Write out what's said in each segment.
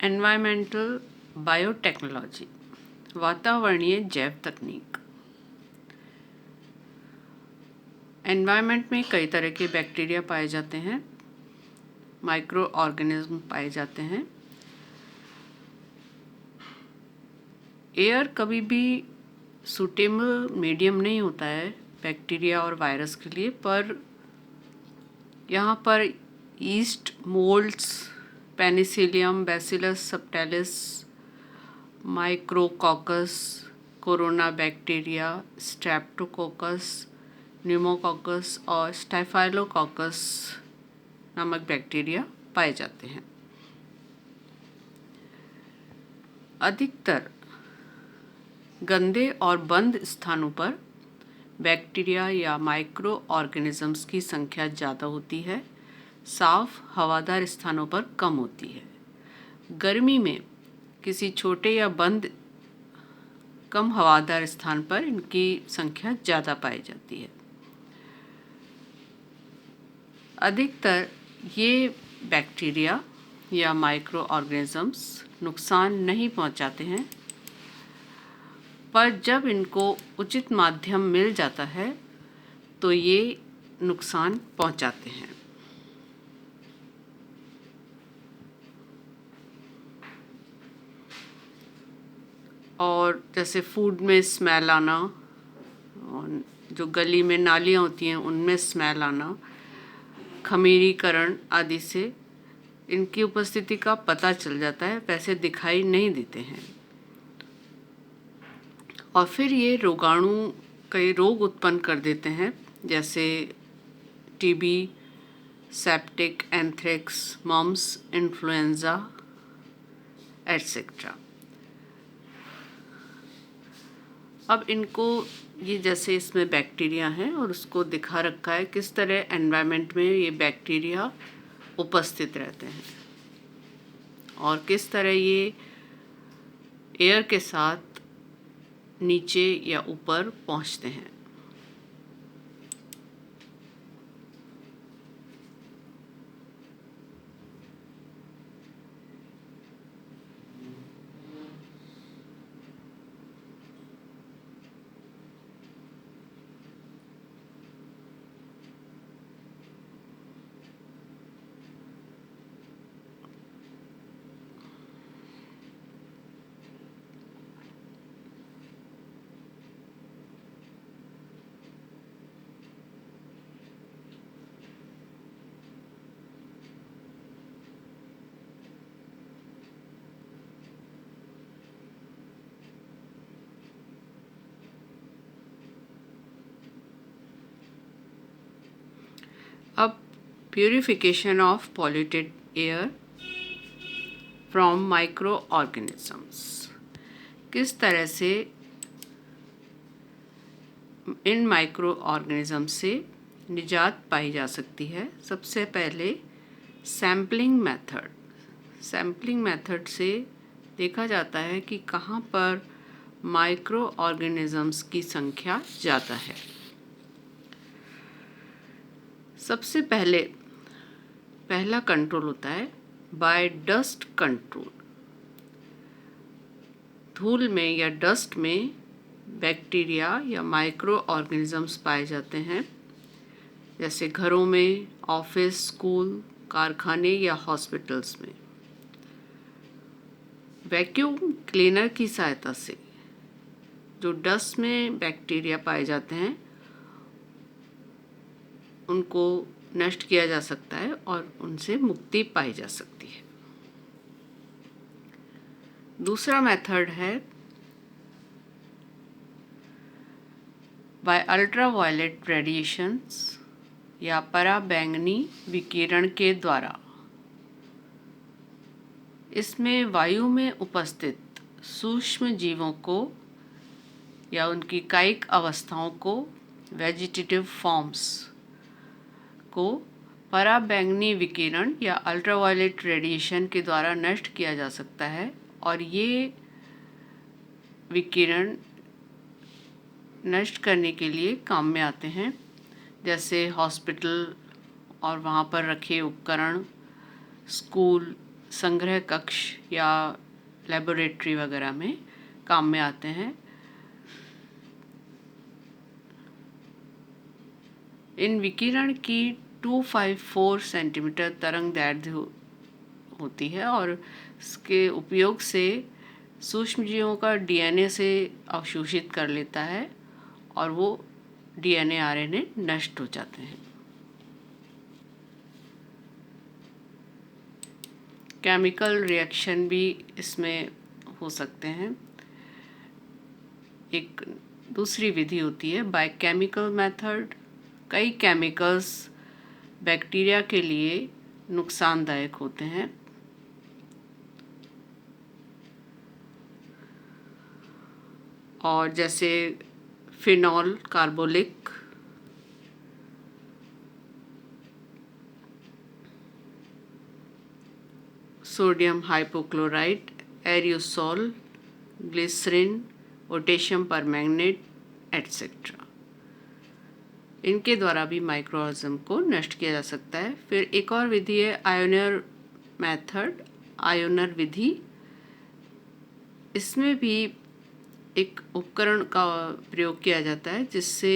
Environmental biotechnology, वातावरणीय जैव तकनीक। एनवायरनमेंट में कई तरह के बैक्टीरिया पाए जाते हैं, माइक्रो ऑर्गेनिज्म पाए जाते हैं। एयर कभी भी सूटेबल मीडियम नहीं होता है बैक्टीरिया और वायरस के लिए, पर यहाँ पर east, moulds, Penicillium, bacillus subtilis, micrococcus, corona bacteria, Streptococcus, pneumococcus और स्टाफाइलोकोकस नामक बैक्टीरिया पाए जाते हैं। अधिकतर गंदे और बंद स्थानों पर बैक्टीरिया या माइक्रो ऑर्गेनिजम्स की संख्या ज़्यादा होती है, साफ हवादार स्थानों पर कम होती है। गर्मी में किसी छोटे या बंद कम हवादार स्थान पर इनकी संख्या ज़्यादा पाई जाती है। अधिकतर ये बैक्टीरिया या माइक्रो ऑर्गेनिजम्स नुकसान नहीं पहुंचाते हैं, पर जब इनको उचित माध्यम मिल जाता है तो ये नुकसान पहुंचाते हैं। और जैसे फूड में स्मेल आना, और जो गली में नालियाँ होती हैं उनमें स्मेल आना, खमीरीकरण आदि से इनकी उपस्थिति का पता चल जाता है, वैसे दिखाई नहीं देते हैं। और फिर ये रोगाणु कई रोग उत्पन्न कर देते हैं, जैसे TB, septic, anthrax, mumps, influenza et cetera. अब इनको ये जैसे इसमें बैक्टीरिया हैं और उसको दिखा रखा है किस तरह एनवायरनमेंट में ये बैक्टीरिया उपस्थित रहते हैं और किस तरह ये एयर के साथ नीचे या ऊपर पहुंचते हैं। अब purification of polluted air from micro organisms, किस तरह से इन माइक्रो ऑर्गेनिज्म से निजात पाई जा सकती है। सबसे पहले सैम्पलिंग मेथड। सैम्पलिंग मेथड से देखा जाता है कि कहाँ पर माइक्रो ऑर्गेनिजम्स की संख्या ज़्यादा है। सबसे पहला कंट्रोल होता है बाय डस्ट कंट्रोल। धूल में या डस्ट में बैक्टीरिया या माइक्रो ऑर्गेनिजम्स पाए जाते हैं, जैसे घरों में, ऑफिस, स्कूल, कारखाने या हॉस्पिटल्स में। वैक्यूम क्लीनर की सहायता से जो डस्ट में बैक्टीरिया पाए जाते हैं उनको नष्ट किया जा सकता है और उनसे मुक्ति पाई जा सकती है। दूसरा मेथड है बाय अल्ट्रावायलेट रेडिएशंस या पराबैंगनी विकिरण के द्वारा। इसमें वायु में उपस्थित सूक्ष्म जीवों को या उनकी कायिक अवस्थाओं को, वेजिटेटिव फॉर्म्स को पराबैंगनी विकिरण या अल्ट्रावायलेट रेडिएशन के द्वारा नष्ट किया जा सकता है। और ये विकिरण नष्ट करने के लिए काम में आते हैं, जैसे हॉस्पिटल और वहाँ पर रखे उपकरण, स्कूल, संग्रह कक्ष या लेबोरेटरी वगैरह में काम में आते हैं। इन विकिरण की 254 सेंटीमीटर तरंग दैर्ध्य होती है और इसके उपयोग से सूक्ष्मजीवों का डीएनए से अवशोषित कर लेता है और वो डीएनए आरएनए नष्ट हो जाते हैं। केमिकल रिएक्शन भी इसमें हो सकते हैं। एक दूसरी विधि होती है बायोकेमिकल मेथड। कई केमिकल्स बैक्टीरिया के लिए नुकसानदायक होते हैं। और जैसे phenol carbolic, sodium hypochlorite, aerosol, glycerine, potassium permanganate etcetera, इनके द्वारा भी माइक्रो ऑर्गेनिज्म को नष्ट किया जा सकता है। फिर एक और विधि है आयोनर मेथड, आयोनर विधि। इसमें भी एक उपकरण का प्रयोग किया जाता है जिससे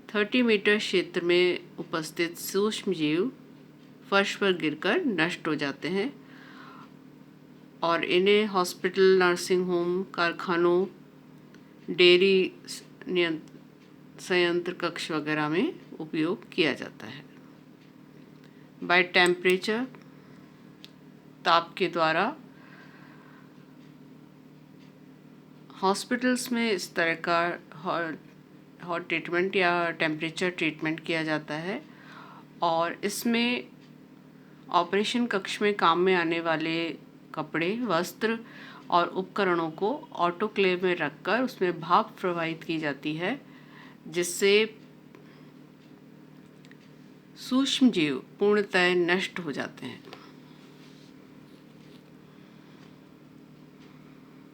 30 मीटर क्षेत्र में उपस्थित सूक्ष्म जीव फर्श पर गिरकर नष्ट हो जाते हैं और इन्हें हॉस्पिटल, नर्सिंग होम, कारखानों, डेयरी संयंत्र कक्ष वगैरह में उपयोग किया जाता है। बाय टेम्परेचर, ताप के द्वारा हॉस्पिटल्स में इस तरह का हॉट ट्रीटमेंट या टेम्परेचर ट्रीटमेंट किया जाता है और इसमें ऑपरेशन कक्ष में काम में आने वाले कपड़े, वस्त्र और उपकरणों को ऑटोक्लेव में रखकर उसमें भाप प्रवाहित की जाती है जिससे सूक्ष्म जीव पूर्णतः नष्ट हो जाते हैं।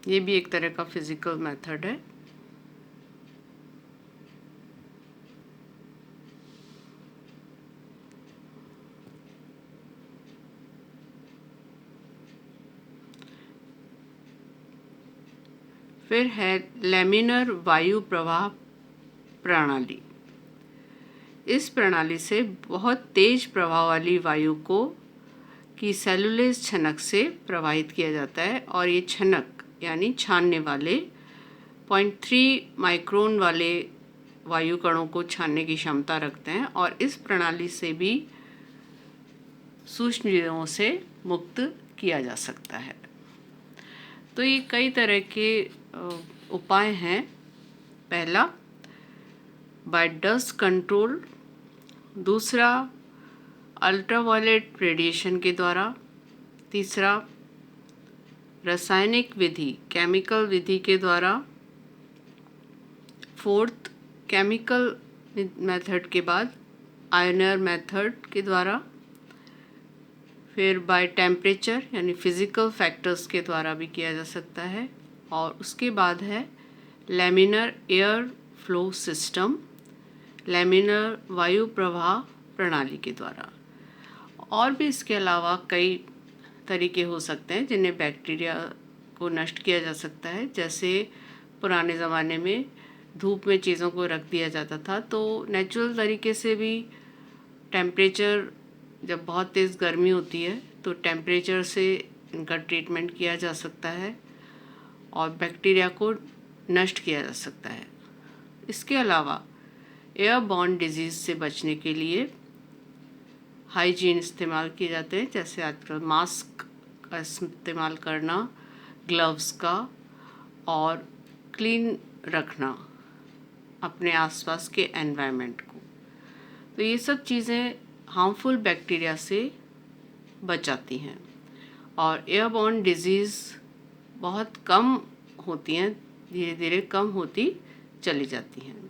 ये भी एक तरह का फिजिकल मेथड है। फिर है लैमिनर वायु प्रवाह प्रणाली। इस प्रणाली से बहुत तेज प्रवाह वाली वायु को की सेलुलोज छनक से प्रवाहित किया जाता है और ये छनक यानी छानने वाले 0.3 माइक्रोन वाले वायु कणों को छानने की क्षमता रखते हैं और इस प्रणाली से भी सूक्ष्म जीवों से मुक्त किया जा सकता है। तो ये कई तरह के उपाय हैं। पहला बाय डस्ट कंट्रोल, दूसरा अल्ट्रावायलेट रेडिएशन के द्वारा, तीसरा रासायनिक विधि, केमिकल विधि के द्वारा, फोर्थ केमिकल मेथड के बाद आयोनर मेथड के द्वारा, फिर बाय टेम्परेचर यानी फिजिकल फैक्टर्स के द्वारा भी किया जा सकता है और उसके बाद है laminar air flow system, laminar वायु प्रवाह प्रणाली के द्वारा। और भी इसके अलावा कई तरीके हो सकते हैं जिन्हें बैक्टीरिया को नष्ट किया जा सकता है। जैसे पुराने ज़माने में धूप में चीज़ों को रख दिया जाता था तो नेचुरल तरीके से भी टेम्परेचर, जब बहुत तेज़ गर्मी होती है तो टेम्परेचर से इनका ट्रीटमेंट किया जा सकता है और बैक्टीरिया को नष्ट किया जा सकता है। इसके अलावा एयरबॉर्न डिजीज़ से बचने के लिए हाइजीन इस्तेमाल किए जाते हैं, जैसे आजकल मास्क का इस्तेमाल करना, ग्लव्स का, और क्लीन रखना अपने आसपास के एनवायरनमेंट को। तो ये सब चीज़ें हार्मफुल बैक्टीरिया से बचाती हैं और एयरबॉर्न डिजीज़ बहुत कम होती हैं, धीरे धीरे कम होती चली जाती हैं।